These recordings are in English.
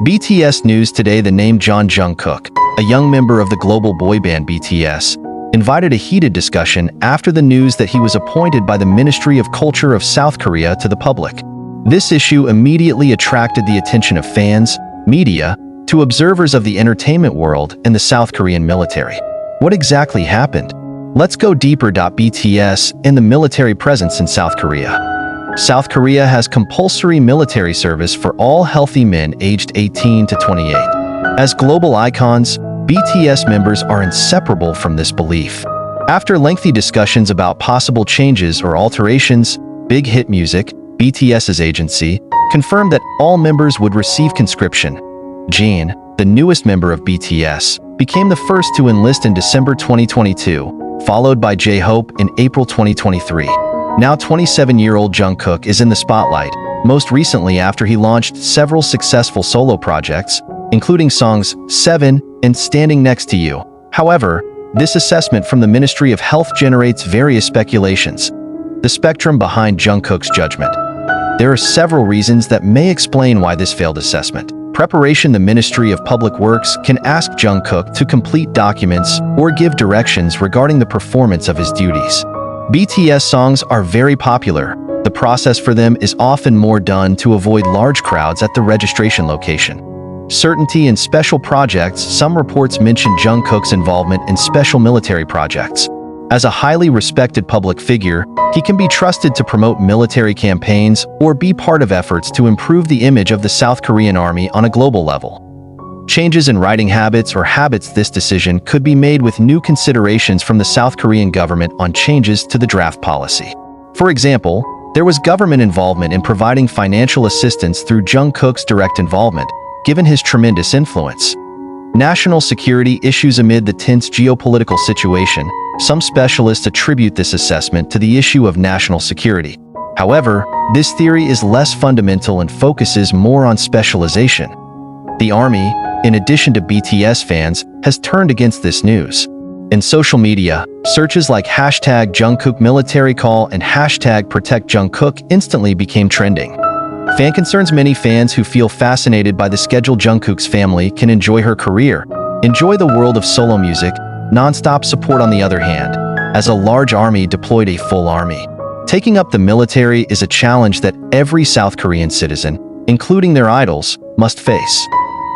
BTS News today. The name Jungkook, a young member of the global boy band BTS, invited a heated discussion after the news that he was appointed by the Ministry of Culture of South Korea to the public. This issue immediately attracted the attention of fans, media, to observers of the entertainment world and the South Korean military. What exactly happened? Let's go deeper. BTS and the military presence in South Korea. South Korea has compulsory military service for all healthy men aged 18 to 28. As global icons, BTS members are inseparable from this belief. After lengthy discussions about possible changes or alterations, Big Hit Music, BTS's agency, confirmed that all members would receive conscription. Jimin, the newest member of BTS, became the first to enlist in December 2022, followed by J-Hope in April 2023. Now 27-year-old Jungkook is in the spotlight, most recently after he launched several successful solo projects, including songs 7 and Standing Next to You. However, this assessment from the Ministry of Health generates various speculations. The spectrum behind Jungkook's judgment. There are several reasons that may explain why this failed assessment. Preparation. The Ministry of Public Works can ask Jungkook to complete documents or give directions regarding the performance of his duties. BTS songs are very popular. The process for them is often more done to avoid large crowds at the registration location. Certainty in special projects. Some reports mention Jungkook's involvement in special military projects. As a highly respected public figure, he can be trusted to promote military campaigns or be part of efforts to improve the image of the South Korean army on a global level. Changes in writing habits or habits. This decision could be made with new considerations from the South Korean government on changes to the draft policy. For example, there was government involvement in providing financial assistance through Jungkook's direct involvement, given his tremendous influence. National security issues. Amid the tense geopolitical situation, some specialists attribute this assessment to the issue of national security. However, this theory is less fundamental and focuses more on specialization. The army, in addition to BTS fans, has turned against this news. In social media, searches like #Jungkook military call and #Protect Jungkook instantly became trending. Fan concerns. Many fans who feel fascinated by the schedule Jungkook's family can enjoy her career, enjoy the world of solo music, non-stop support. On the other hand, as a large army deployed, a full army taking up the military is a challenge that every South Korean citizen, including their idols, must face.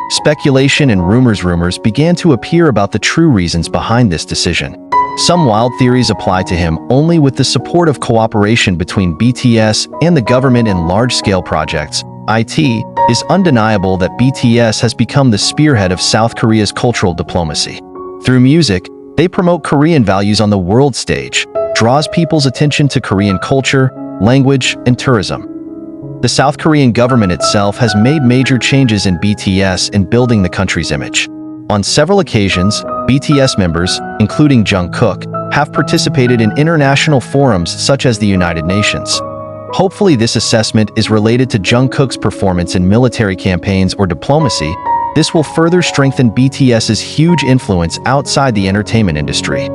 Speculation and rumors began to appear about the true reasons behind this decision. Some wild theories apply to him only with the support of cooperation between BTS and the government in large-scale projects. It is undeniable that BTS has become the spearhead of South Korea's cultural diplomacy. Through music, they promote Korean values on the world stage, draws people's attention to Korean culture, language, and tourism. The South Korean government itself has made major changes in BTS in building the country's image. On several occasions, BTS members, including Jungkook, have participated in international forums such as the United Nations. Hopefully, this assessment is related to Jungkook's performance in military campaigns or diplomacy. This will further strengthen BTS's huge influence outside the entertainment industry.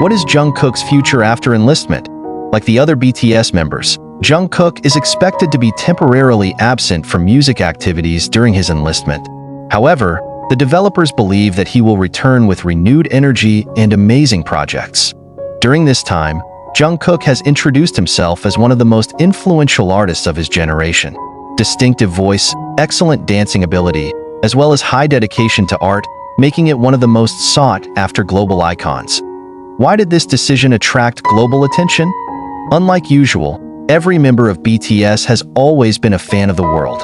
What is Jungkook's future after enlistment? Like the other BTS members, Jungkook is expected to be temporarily absent from music activities during his enlistment. However, the developers believe that he will return with renewed energy and amazing projects. During this time, Jungkook has introduced himself as one of the most influential artists of his generation. Distinctive voice, excellent dancing ability, as well as high dedication to art, making it one of the most sought-after global icons. Why did this decision attract global attention? Unlike usual, every member of BTS has always been a fan of the world.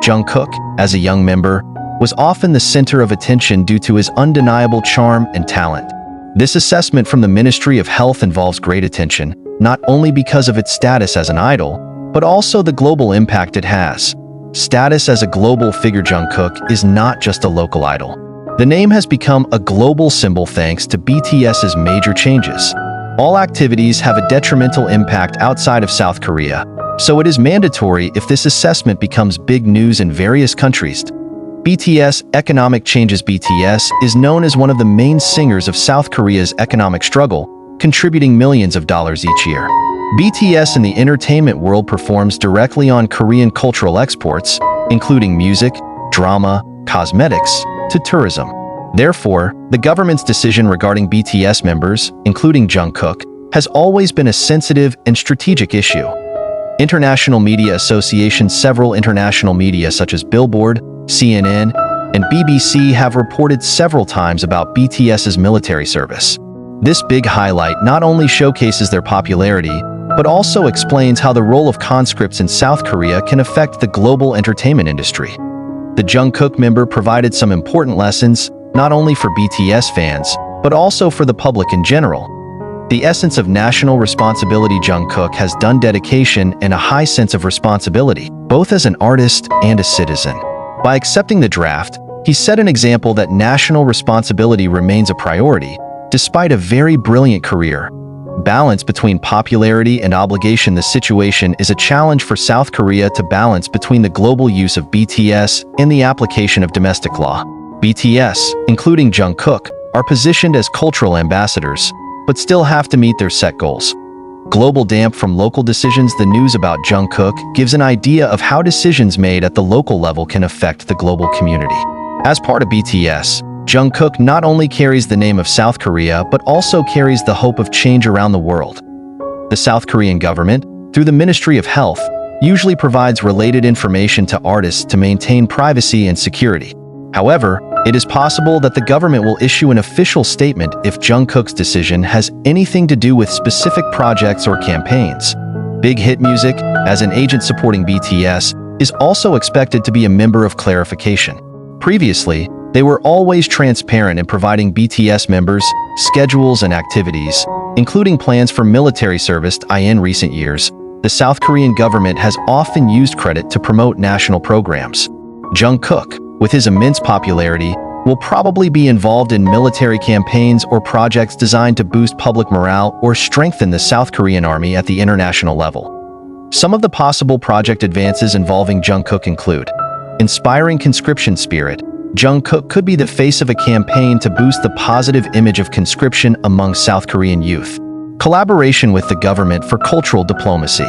Jungkook, as a young member, was often the center of attention due to his undeniable charm and talent. This assessment from the Ministry of Health involves great attention, not only because of its status as an idol, but also the global impact it has. Status as a global figure. Jungkook is not just a local idol. The name has become a global symbol thanks to BTS's major changes. All activities have a detrimental impact outside of South Korea, so it is mandatory if this assessment becomes big news in various countries. BTS economic changes. BTS is known as one of the main singers of South Korea's economic struggle, contributing millions of dollars each year. BTS in the entertainment world performs directly on Korean cultural exports, including music, drama, cosmetics, to tourism. Therefore, the government's decision regarding BTS members, including Jungkook, has always been a sensitive and strategic issue. International media associations, several international media such as Billboard, CNN, and BBC have reported several times about BTS's military service. This big highlight not only showcases their popularity, but also explains how the role of conscripts in South Korea can affect the global entertainment industry. The Jungkook member provided some important lessons, not only for BTS fans, but also for the public in general. The essence of national responsibility. Jungkook has done dedication and a high sense of responsibility, both as an artist and a citizen. By accepting the draft, he set an example that national responsibility remains a priority, despite a very brilliant career. Balance between popularity and obligation. The situation is a challenge for South Korea to balance between the global use of BTS and the application of domestic law. BTS, including Jungkook, are positioned as cultural ambassadors, but still have to meet their set goals. Global damp from local decisions. The news about Jungkook gives an idea of how decisions made at the local level can affect the global community. As part of BTS, Jungkook not only carries the name of South Korea but also carries the hope of change around the world. The South Korean government, through the Ministry of Health, usually provides related information to artists to maintain privacy and security. However, it is possible that the government will issue an official statement if Jungkook's decision has anything to do with specific projects or campaigns. Big Hit Music, as an agent supporting BTS, is also expected to be a member of clarification. Previously, they were always transparent in providing BTS members schedules and activities, including plans for military service. In recent years, the South Korean government has often used credit to promote national programs. Jungkook, with his immense popularity, will probably be involved in military campaigns or projects designed to boost public morale or strengthen the South Korean army at the international level. Some of the possible project advances involving Jungkook include inspiring conscription spirit. Jungkook could be the face of a campaign to boost the positive image of conscription among South Korean youth. Collaboration with the government for cultural diplomacy.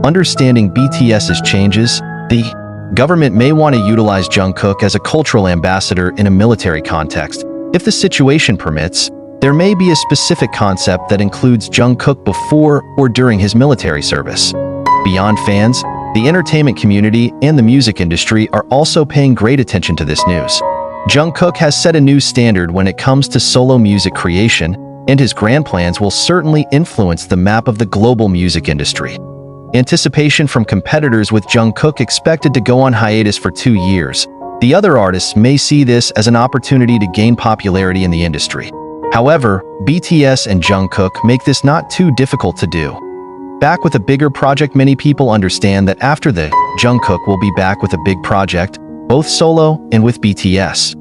Understanding BTS's changes, the government may want to utilize Jungkook as a cultural ambassador in a military context. If the situation permits, there may be a specific concept that includes Jungkook before or during his military service. Beyond fans, the entertainment community and the music industry are also paying great attention to this news. Jungkook has set a new standard when it comes to solo music creation, and his grand plans will certainly influence the map of the global music industry. Anticipation from competitors. With Jungkook expected to go on hiatus for 2 years, the other artists may see this as an opportunity to gain popularity in the industry. However, BTS and Jungkook make this not too difficult to do. Back with a bigger project. Many people understand that after the Jungkook will be back with a big project, both solo and with BTS.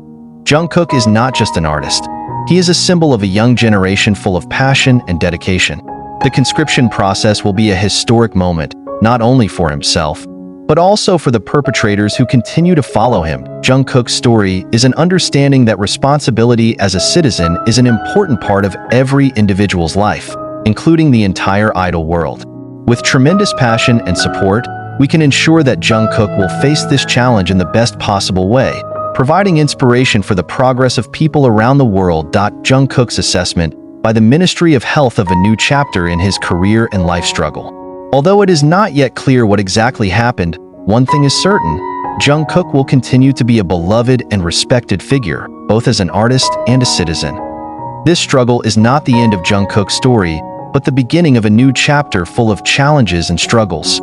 Jungkook is not just an artist. He is a symbol of a young generation full of passion and dedication. The conscription process will be a historic moment, not only for himself, but also for the perpetrators who continue to follow him. Jungkook's story is an understanding that responsibility as a citizen is an important part of every individual's life, including the entire idol world. With tremendous passion and support, we can ensure that Jungkook will face this challenge in the best possible way, providing inspiration for the progress of people around the world. Jungkook's assessment by the Ministry of Health of a new chapter in his career and life struggle. Although it is not yet clear what exactly happened, one thing is certain: Jungkook will continue to be a beloved and respected figure, both as an artist and a citizen. This struggle is not the end of Jungkook's story, but the beginning of a new chapter full of challenges and struggles.